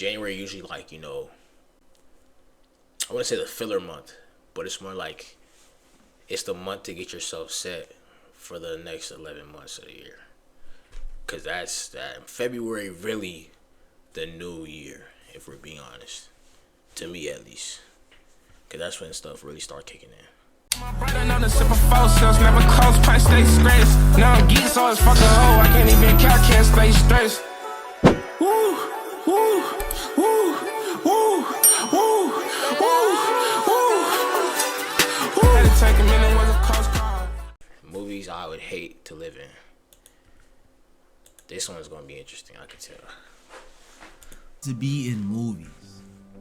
January usually like, I wouldn't say the filler month, but it's more like it's the month to get yourself set for the next 11 months of the year. Cause that's that February really the new year, if we're being honest. To me at least. Cause that's when stuff really start kicking in. My brother know the super false selves, never close, punch, stay stressed. Now I'm geek, so it's fuck a hoe, I can't even count, can't stay stressed. Woo, woo, woo, woo, woo, woo, woo. Had to take a minute, was a close call. Movies I would hate to live in. This one's gonna be interesting, I can tell. To be in movies.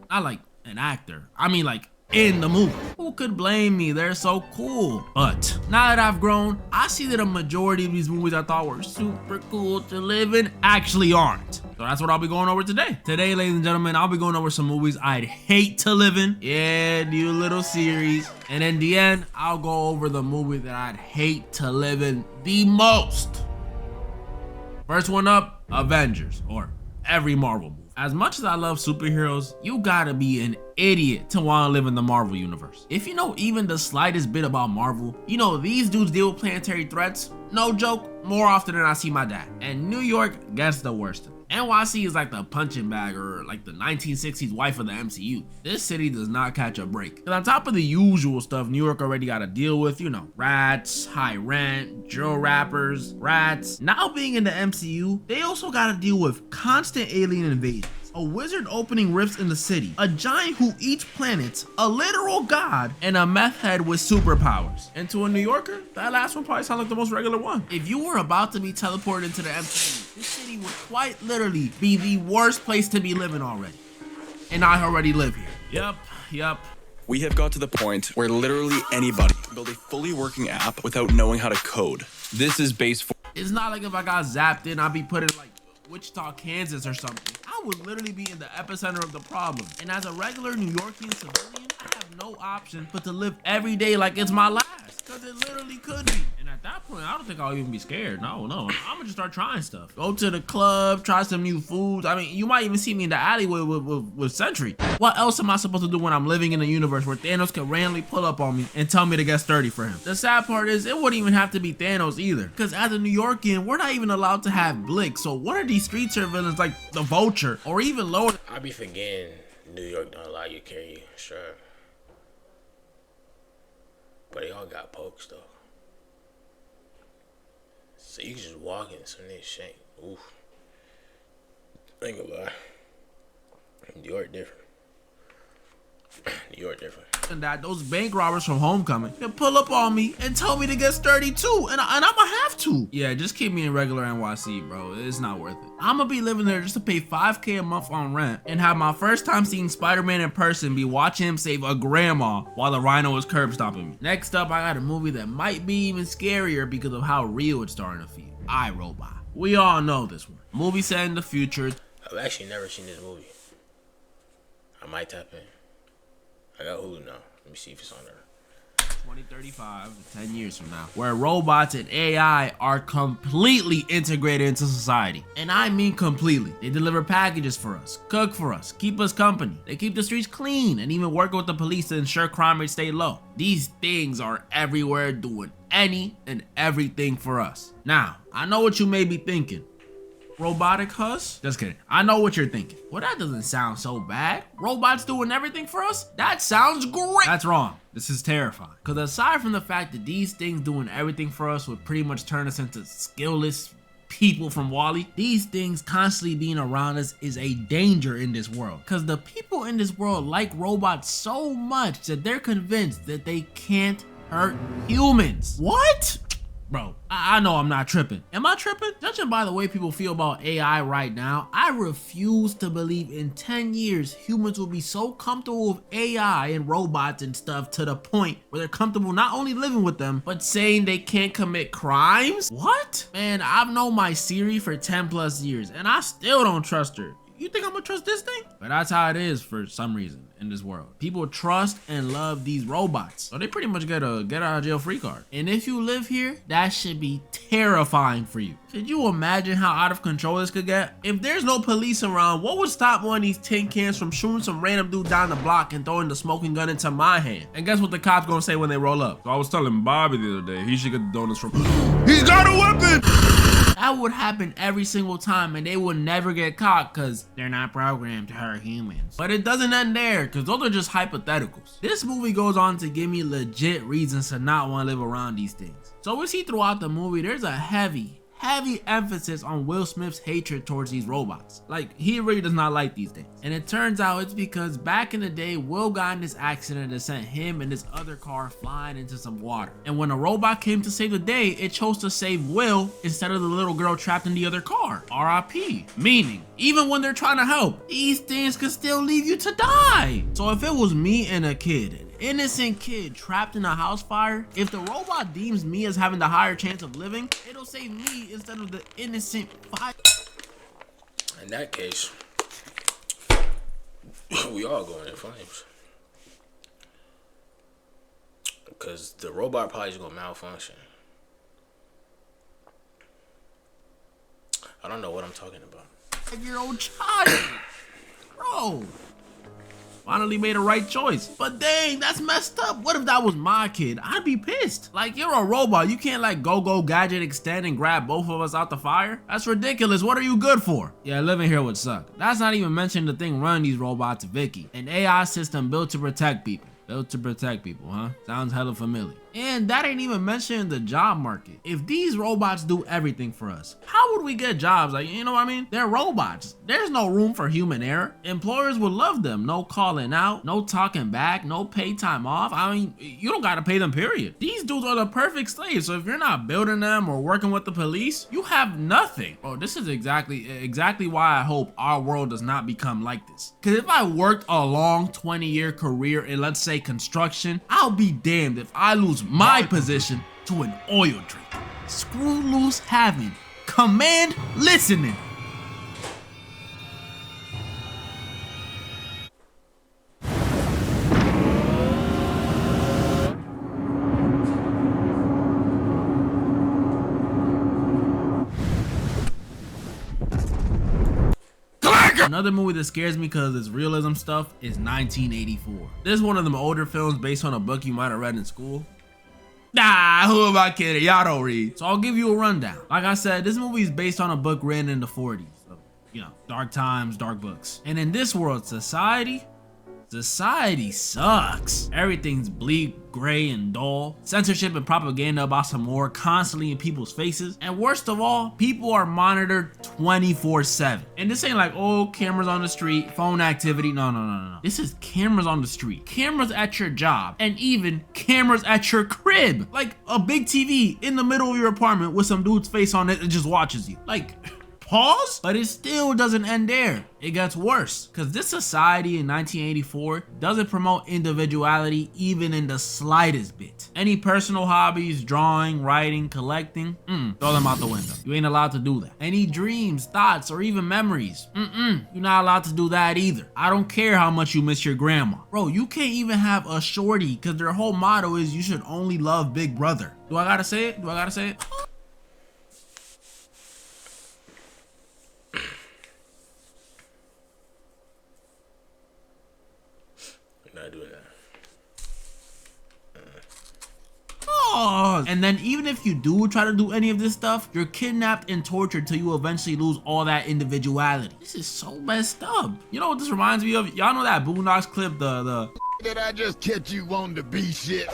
Not like an actor. I mean like in the movie. Who could blame me? They're so cool. But now that I've grown, I see that a majority of these movies I thought were super cool to live in actually aren't. So that's what I'll be going over today. Today, ladies and gentlemen, I'll be going over some movies I'd hate to live in. Yeah, new little series. And in the end, I'll go over the movie that I'd hate to live in the most. First one up, Avengers, or every Marvel movie. As much as I love superheroes, you gotta be an idiot to want to live in the Marvel universe. If you know even the slightest bit about Marvel, you know these dudes deal with planetary threats, no joke, more often than I see my dad. And New York gets the worst of it. NYC is like the punching bag or like the 1960s wife of the MCU. This city does not catch a break. And on top of the usual stuff New York already got to deal with, rats, high rent, drill rappers, rats. Now being in the MCU, they also got to deal with constant alien invasions, a wizard opening rifts in the city, a giant who eats planets, a literal god, and a meth head with superpowers. And to a New Yorker, that last one probably sounds like the most regular one. If you were about to be teleported into the MCU, this city would quite literally be the worst place to be living already. And I already live here. Yup. We have got to the point where literally anybody can build a fully working app without knowing how to code. This is base 4. It's not like if I got zapped in, I'd be put in like Wichita, Kansas or something. I would literally be in the epicenter of the problem. And as a regular New Yorkian civilian, I have no option but to live every day like it's my last. Cause it literally could be. And at that point, I don't think I'll even be scared. No. I'm gonna just start trying stuff. Go to the club, try some new foods. I mean, you might even see me in the alleyway with Sentry. What else am I supposed to do when I'm living in a universe where Thanos can randomly pull up on me and tell me to get sturdy for him? The sad part is, it wouldn't even have to be Thanos either. Cause as a New Yorkian, we're not even allowed to have Blick. So what are these street villains like the Vulture or even lower? I be forgetting New York don't allow you to carry sure. But they all got pokes though. So you can just walk in some of this shit. Oof. I ain't gonna lie. New York different. New York different. And that those bank robbers from Homecoming can pull up on me and tell me to get sturdy too, and I'ma have to. Yeah, just keep me in regular NYC, bro. It's not worth it. I'ma be living there just to pay $5K a month on rent and have my first time seeing Spider-Man in person be watching him save a grandma while the Rhino is curb stomping me. Next up, I got a movie that might be even scarier because of how real it's starting to feel. iRobot. We all know this one. Movie set in the future. I've actually never seen this movie. I might tap in. I got Hulu now. Let me see if it's on there. 2035, 10 years from now, where robots and AI are completely integrated into society. And I mean completely. They deliver packages for us, cook for us, keep us company. They keep the streets clean and even work with the police to ensure crime rates stay low. These things are everywhere doing any and everything for us. Now, I know what you may be thinking. Robotic Hus? Just kidding. I know what you're thinking. Well, that doesn't sound so bad. Robots doing everything for us? That sounds great. That's wrong. This is terrifying. Because aside from the fact that these things doing everything for us would pretty much turn us into skillless people from WALL-E, these things constantly being around us is a danger in this world. Because the people in this world like robots so much that they're convinced that they can't hurt humans. What? Bro, I know I'm not tripping. Am I tripping? Judging by the way people feel about AI right now, I refuse to believe in 10 years humans will be so comfortable with AI and robots and stuff to the point where they're comfortable not only living with them, but saying they can't commit crimes? What? Man, I've known my Siri for 10 plus years and I still don't trust her. You think I'm gonna trust this thing? But that's how it is for some reason in this world. People trust and love these robots. So they pretty much get a get out of jail free card. And if you live here, that should be terrifying for you. Could you imagine how out of control this could get? If there's no police around, what would stop one of these tin cans from shooting some random dude down the block and throwing the smoking gun into my hand? And guess what the cops gonna say when they roll up? So I was telling Bobby the other day, he should get the donuts from He's got a weapon! That would happen every single time and they would never get caught because they're not programmed to hurt humans. But it doesn't end there because those are just hypotheticals. This movie goes on to give me legit reasons to not want to live around these things. So we see throughout the movie there's a heavy emphasis on Will Smith's hatred towards these robots. Like, he really does not like these things. And it turns out it's because back in the day, Will got in this accident that sent him and this other car flying into some water. And when a robot came to save the day, it chose to save Will instead of the little girl trapped in the other car. RIP. Meaning, even when they're trying to help, these things could still leave you to die. So if it was me and a kid, innocent kid trapped in a house fire, if the robot deems me as having the higher chance of living, it'll save me instead of the innocent fire. In that case, we all going in flames. Because the robot probably is going to malfunction. I don't know what I'm talking about. 5-year-old child. Bro. Finally made a right choice. But dang, that's messed up. What if that was my kid? I'd be pissed. Like, you're a robot. You can't like go gadget extend and grab both of us out the fire. That's ridiculous. What are you good for? Yeah, living here would suck. That's not even mentioning the thing running these robots, Vicky. An AI system built to protect people. Built to protect people, huh? Sounds hella familiar. And that ain't even mentioning the job market. If these robots do everything for us, how would we get jobs? Like, you know what I mean? They're robots. There's no room for human error. Employers would love them. No calling out, no talking back, no paid time off. I mean, you don't gotta pay them, period. These dudes are the perfect slaves. So if you're not building them or working with the police, you have nothing. Bro, this is exactly why I hope our world does not become like this. Cause if I worked a long 20-year career in, let's say, construction, I'll be damned if I lose my position to an oil drink. Screw loose having. Command listening. Another movie that scares me because it's realism stuff is 1984. This is one of them older films based on a book you might have read in school. Nah, who am I kidding? Y'all don't read. So I'll give you a rundown. Like I said, this movie is based on a book written in the 40s. So, you know, dark times, dark books. And in this world, society sucks. Everything's bleak, gray, and dull. Censorship and propaganda about some war constantly in people's faces. And worst of all, people are monitored 24/7. And this ain't like, oh, cameras on the street, phone activity. No. This is cameras on the street, cameras at your job, and even cameras at your crib. Like a big TV in the middle of your apartment with some dude's face on it that just watches you. Like, pause? But it still doesn't end there. It gets worse, because this society in 1984 doesn't promote individuality even in the slightest bit. Any personal hobbies, drawing, writing, collecting, throw them out the window. You ain't allowed to do that. Any dreams, thoughts, or even memories, you're not allowed to do that either. I don't care how much you miss your grandma. Bro, you can't even have a shorty, because their whole motto is you should only love Big Brother. Do I gotta say it? Doing that. And then even if you do try to do any of this stuff, you're kidnapped and tortured till you eventually lose all that individuality. This is so messed up. You know what this reminds me of? Y'all know that Boondocks clip, the Did I just catch you wanting to be shit?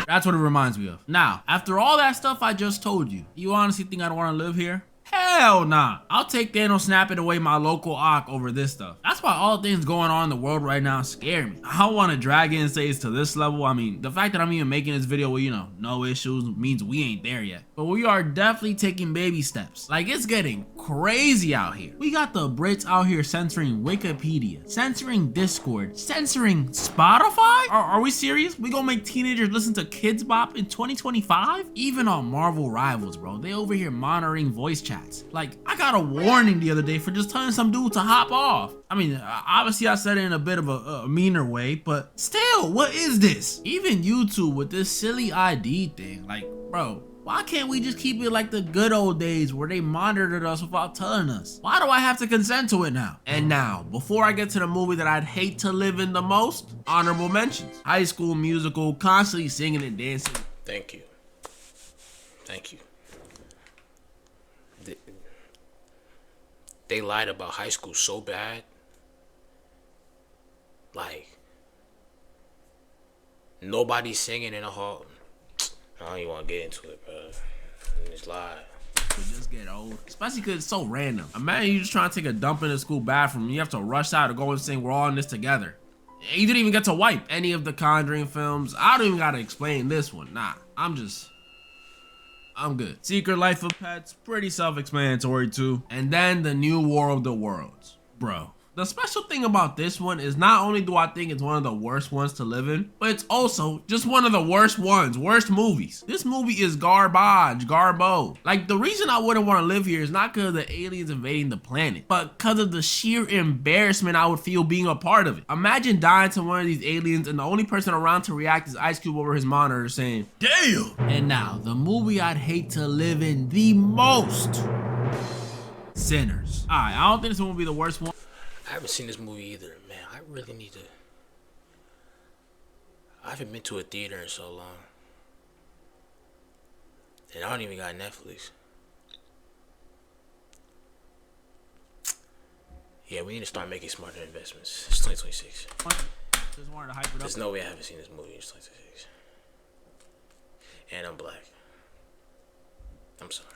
That's what it reminds me of. Now, after all that stuff I just told you, you honestly think I don't want to live here? Hell nah. I'll take Thanos snapping away my local Ock over this stuff. That's why all things going on in the world right now scare me. I don't want to drag it and say it's to this level. I mean, the fact that I'm even making this video with, you know, no issues means we ain't there yet. But we are definitely taking baby steps. Like, it's getting crazy out here. We got the Brits out here censoring Wikipedia, censoring Discord, censoring Spotify? Are we serious? We gonna make teenagers listen to Kids Bop in 2025? Even on Marvel Rivals, bro, they over here monitoring voice chats. Like, I got a warning the other day for just telling some dude to hop off. I mean, obviously I said it in a bit of a meaner way, but still, what is this? Even YouTube with this silly ID thing, like, bro, why can't we just keep it like the good old days where they monitored us without telling us? Why do I have to consent to it now? And now, before I get to the movie that I'd hate to live in the most, honorable mentions. High School Musical, constantly singing and dancing. Thank you. Thank you. They lied about high school so bad. Like, nobody's singing in a hall. I don't even want to get into it, bro. It's live. It just get old, especially because it's so random. Imagine you just trying to take a dump in the school bathroom. You have to rush out to go and sing "We're All in This Together." You didn't even get to wipe any of the Conjuring films. I don't even gotta explain this one. Nah, I'm good. Secret Life of Pets, pretty self-explanatory too. And then the New War of the Worlds, bro. The special thing about this one is not only do I think it's one of the worst ones to live in, but it's also just one of the worst ones, worst movies. This movie is garbage, garbo. Like, the reason I wouldn't want to live here is not because of the aliens invading the planet, but because of the sheer embarrassment I would feel being a part of it. Imagine dying to one of these aliens and the only person around to react is Ice Cube over his monitor saying, "Damn!" And now, the movie I'd hate to live in the most. Sinners. Alright, I don't think this one will be the worst one. I haven't seen this movie either, man. I really need to. I haven't been to a theater in so long. And I don't even got Netflix. Yeah, we need to start making smarter investments. It's 2026. Just wanted to hype it up. There's no way I haven't seen this movie in 2026. And I'm black. I'm sorry.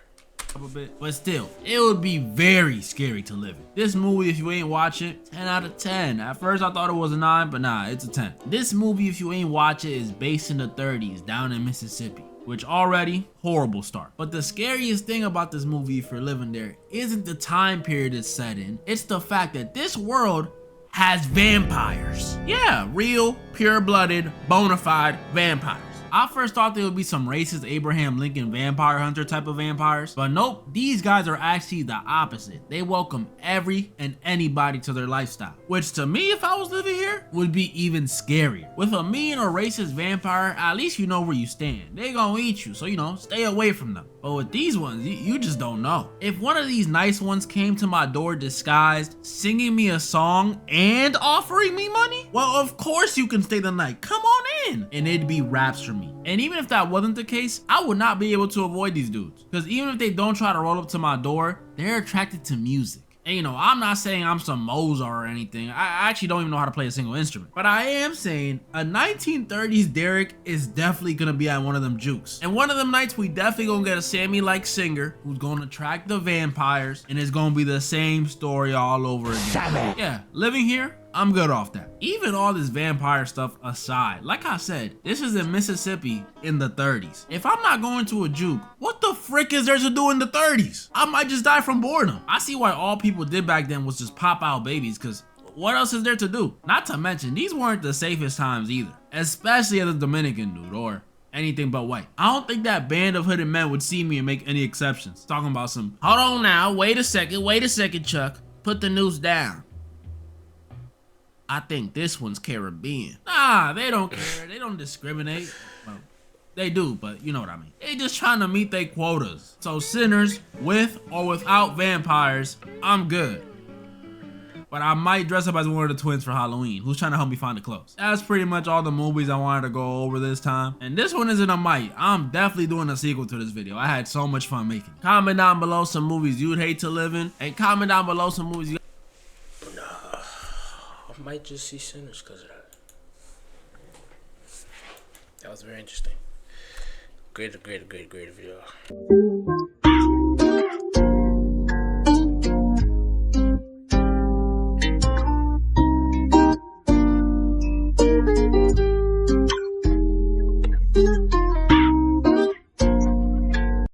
A bit, but still, it would be very scary to live in. This movie, if you ain't watch it, 10 out of 10. At first I thought it was a 9, but nah, it's a 10. This movie, if you ain't watch it, is based in the 30s down in Mississippi, which already horrible start. But the scariest thing about this movie, if you're living there, isn't the time period it's set in. It's the fact that this world has vampires. Yeah, real, pure-blooded, bona fide vampires. I first thought they would be some racist Abraham Lincoln vampire hunter type of vampires, but nope, these guys are actually the opposite. They welcome every and anybody to their lifestyle, which to me, if I was living here, would be even scarier. With a mean or racist vampire, at least you know where you stand. They gonna eat you, so you know, stay away from them. But with these ones, you just don't know. If one of these nice ones came to my door disguised, singing me a song and offering me money, well, of course you can stay the night. Come on in. And it'd be raps for me. And even if that wasn't the case, I would not be able to avoid these dudes. Because even if they don't try to roll up to my door, they're attracted to music. And you know, I'm not saying I'm some Mozart or anything. I actually don't even know how to play a single instrument. But I am saying a 1930s Derek is definitely gonna be at one of them jukes. And one of them nights we definitely gonna get a Sammy-like singer who's gonna attract the vampires, and it's gonna be the same story all over again. Sammy. Yeah, living here, I'm good off that. Even all this vampire stuff aside, like I said, this is in Mississippi in the 30s. If I'm not going to a juke, what the frick is there to do in the 30s? I might just die from boredom. I see why all people did back then was just pop out babies, because what else is there to do? Not to mention, these weren't the safest times either, especially as a Dominican dude or anything but white. I don't think that band of hooded men would see me and make any exceptions. Talking about some, hold on now, wait a second, Chuck, put the noose down. I think this one's Caribbean. Nah, they don't care. They don't discriminate. Well, they do, but you know what I mean. They just trying to meet their quotas. So Sinners, with or without vampires, I'm good. But I might dress up as one of the twins for Halloween, who's trying to help me find the clothes. That's pretty much all the movies I wanted to go over this time. And this one isn't a might. I'm definitely doing a sequel to this video. I had so much fun making it. Comment down below some movies you'd hate to live in. And comment down below some movies you I might just see Sinners because of that. That was very interesting. Great video.